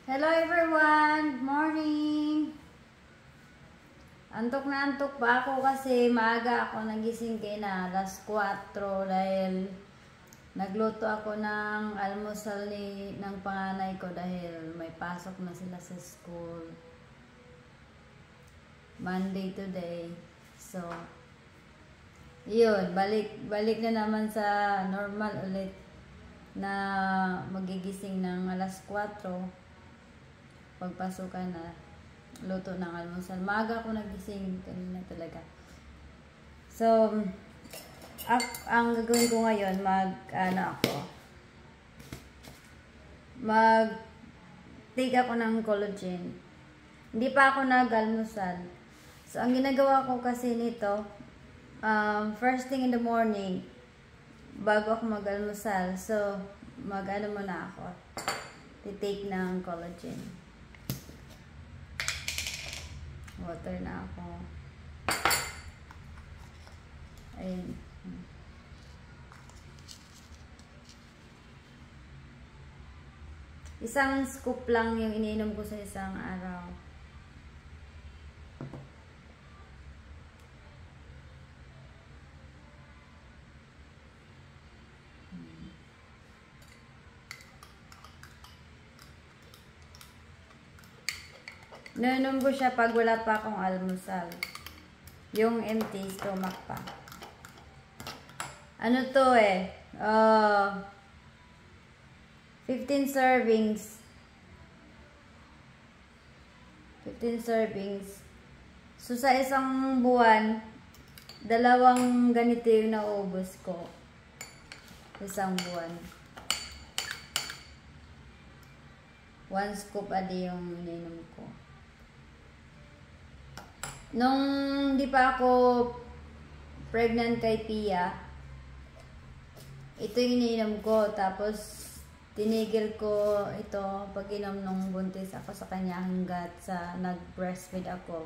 Hello everyone! Good morning! Antok na antok pa ako kasi maaga ako nagising kay na alas 4 dahil nagluto ako ng almusal ng panganay ko dahil may pasok na sila sa school. Monday today. So, yun, balik na naman sa normal ulit na magigising ng alas 4. Pagpasukan na luto ng almusal. Maaga ako nagising kanina talaga. So, ang gagawin ko ngayon, take ako ng collagen. Hindi pa ako nag-almusal. So, ang ginagawa ko kasi nito, first thing in the morning, bago ako mag-almusal, so, mag-ano muna ako, titake ng collagen. Water na ako. Ayun. Isang scoop lang yung iniinom ko sa isang araw. Nainom ko siya pag wala pa akong almusal. Yung empty stomach pa. Ano to 15 servings. 15 servings. So sa isang buwan, 2 ganito yung nauubos ko. Isang buwan. 1 scoop a day yung ininom ko. Nung di pa ako pregnant kay Pia, ito yung iniinom ko. Tapos, tinigil ko ito pag inom nung buntis ako sa kanya hanggat sa nag-breastfeed ako.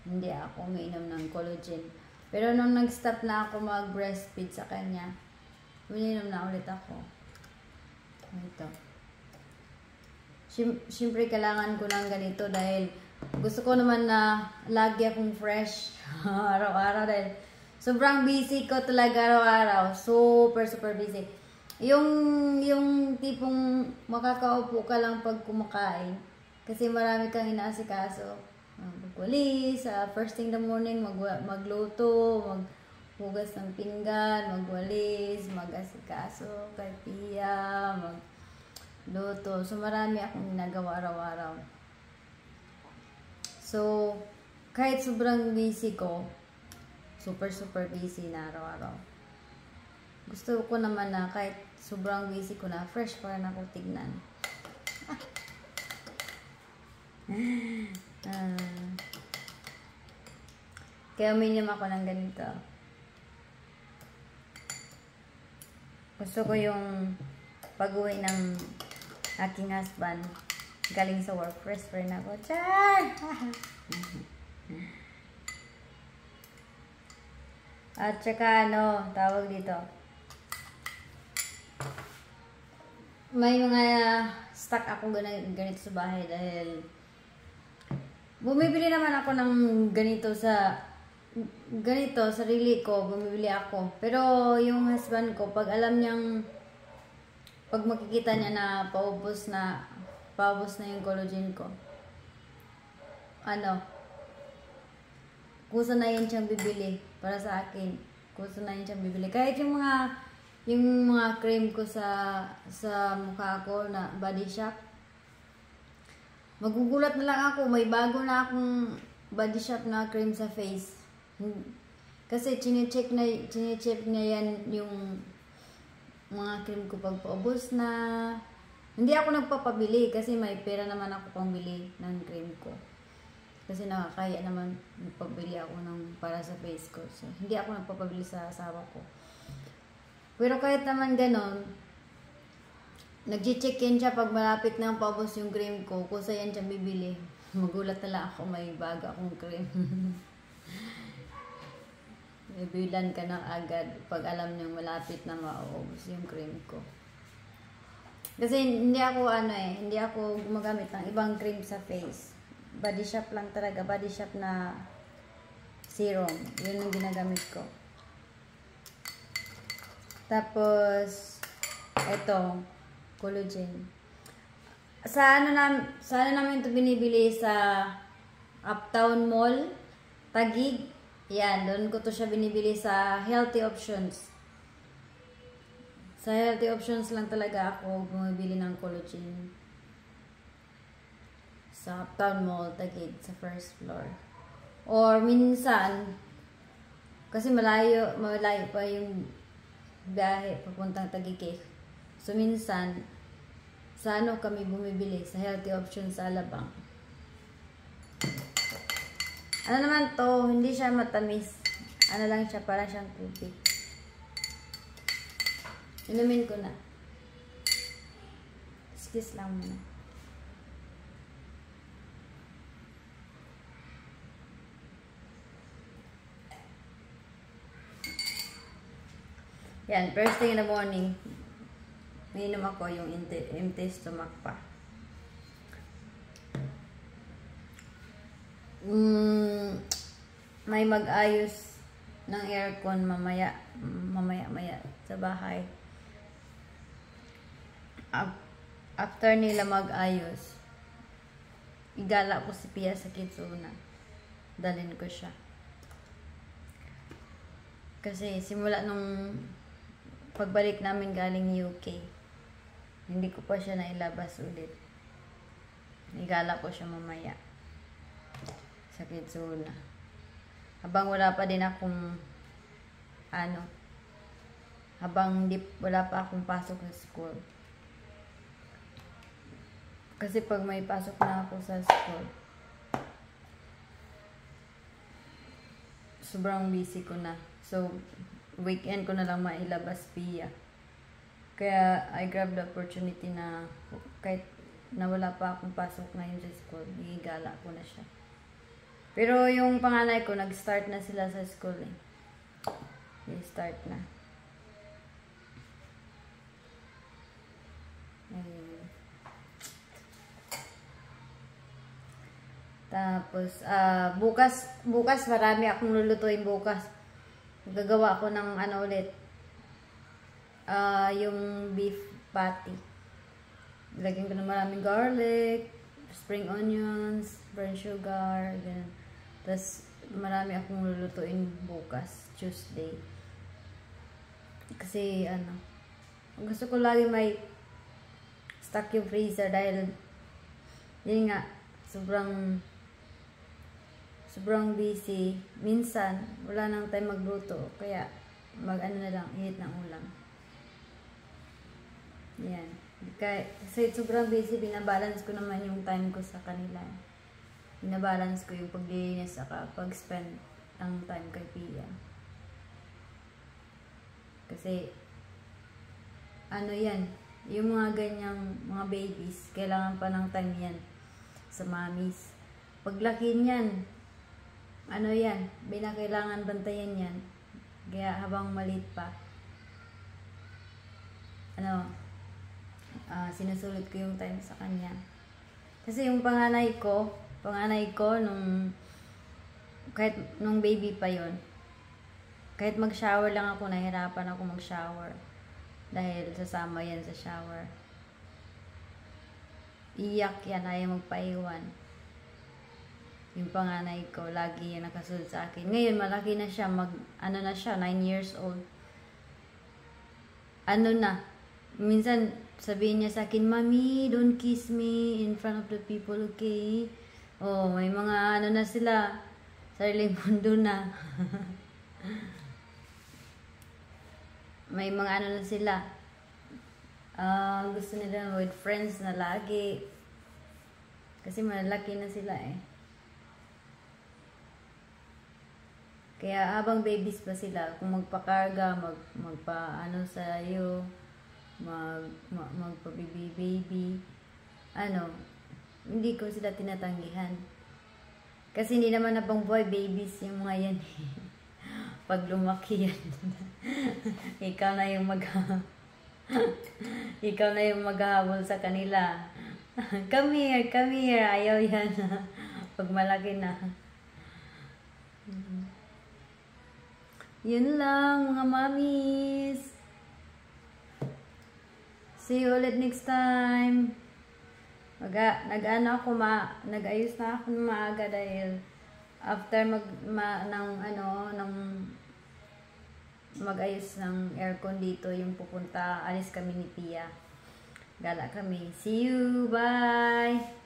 Hindi ako umiinom ng collagen. Pero nung nag-stop na ako mag-breastfeed sa kanya, umiinom na ulit ako. Ito. Siyempre, kailangan ko ng ganito dahil gusto ko naman na lagi akong fresh araw-araw dahil sobrang busy ko talaga araw-araw. Super busy. Yung tipong makakaupo ka lang pag kumakain kasi marami kang inaasikaso. Magwalis, first thing in the morning, magluto, maghugas ng pinggan, magwalis, mag-asikaso kay Pia, magluto. So marami akong ginagawa araw-araw. So, kahit sobrang busy ko, super busy na araw-araw. Gusto ko naman na kahit sobrang busy ko na, fresh pa rin ako tignan. Kaya uminom ako ng ganito. Gusto ko yung pag-uwi ng aking husband. Galing sa work, fresh pa rin ako. Char! At saka tawag dito. May mga stock ako ganito sa bahay dahil bumibili naman ako ng ganito sarili ko, bumibili ako. Pero yung husband ko, pag alam niyang, pag makikita niya na paubos na yung collagen ko, kusa na yan siyang bibili para sa akin. Kusa na yan siyang bibili. Kahit yung mga cream ko sa mukha ko na Body Shop, magugulat na lang ako, may bago na akong Body Shop na cream sa face. Kasi chinecheck na yan yung mga cream ko pag paubos na. Hindi ako nagpapabili kasi may pera naman ako pang bili ng cream ko. Kasi nakakaya naman magpabili ako para sa face ko. So, hindi ako nagpapabili sa asawa ko. Pero kahit naman ganon, nag-check in siya pag malapit na paubos yung cream ko. Kusa yan siya bibili. Magulat na lang ako, may bago akong cream. Bibilan ka na agad pag alam niyang malapit na maubos yung cream ko. Kasi hindi ako hindi ako gumagamit ng ibang cream sa face. Body Shop lang talaga, Body Shop na serum. Yun yung ginagamit ko. Tapos ito, collagen. Sa ano namin ito binibili sa Uptown Mall, Taguig. Yan, doon ko to siya binibili sa Healthy Options. Sa Healthy Options lang talaga ako bumibili ng collagen. Sa Uptown Mall, Taguig, sa first floor. Or minsan, kasi malayo pa yung biyahe papuntang Taguig. So minsan, sa ano kami bumibili? Sa Healthy Options sa Alabang. Ano naman to, hindi siya matamis. Ano lang siya, para siyang tubig. Inumin ko na. Kiss lang muna. Yan, first thing in the morning, minom ako yung empty stomach pa. May mag-ayos ng aircon mamaya sa bahay. After nila mag-ayos, igala ko si Pia sa Kitsuna. Dalhin ko siya. Kasi simula nung pagbalik namin galing UK, hindi ko pa siya nailabas ulit. Igala ko siya mamaya sa Kitsuna. Habang wala pa din akong wala pa akong pasok sa school. Kasi pag may pasok na ako sa school, sobrang busy ko na. So, weekend ko na lang mailabas Pia. Kaya, I grabbed the opportunity na kahit na wala pa akong pasok ngayon sa school, igala ko na siya. Pero yung panganay ko, nag-start na sila sa school eh. Nag-start na. Ayun. Tapos, bukas marami akong lulutuin bukas. Gagawa ako ng ulit. Yung beef patty. Lagyan ko ng maraming garlic, spring onions, brown sugar, ganun. Tapos, marami akong lulutuin bukas, Tuesday. Kasi, gusto ko lagi may stock yung freezer dahil, yun nga, sobrang busy. Minsan, wala nang time magluto. Kaya, na lang, init ng ulam. Yan. Kasi sobrang busy, binabalance ko naman yung time ko sa kanila. Binabalance ko yung paglilinis saka pag-spend ng time kay Pia. Kasi, yan, yung mga ganyang mga babies, kailangan pa ng time yan sa mommies. Paglaki niyan, binakailangan bantayan yan. Kaya habang maliit pa, sinusulit ko yung time sa kanya. Kasi yung panganay ko kahit nung baby pa yon, kahit mag-shower lang ako, nahirapan ako mag-shower. Dahil sasama yan sa shower. Iyak yan, ayaw magpaiwan. Yung panganay ko, lagi yan nakasunod sa akin. Ngayon, malaki na siya, 9 years old. Minsan, sabihin niya sa akin, "Mommy, don't kiss me in front of the people, okay?" Oh, may mga na sila, sariling mundo na. May mga na sila. Gusto nila with friends na lagi. Kasi malaki na sila eh. Kaya habang babies pa sila, kung magpakarga, magpa sa iyo, magpa-baby, hindi ko sila tinatanggihan. Kasi hindi naman na pang boy babies yung mga yan. Pag lumaki yan, ikaw na yung Ikaw na yung maghahabol sa kanila. Come here. Ayaw yan. Pag malaki na. Yun lang, mga mamis. See you ulit next time. Nag-ayos na ako ng maaga dahil after mag-ayos ng aircon dito, yung pupunta, alis kami ni Pia. Gala kami. See you. Bye.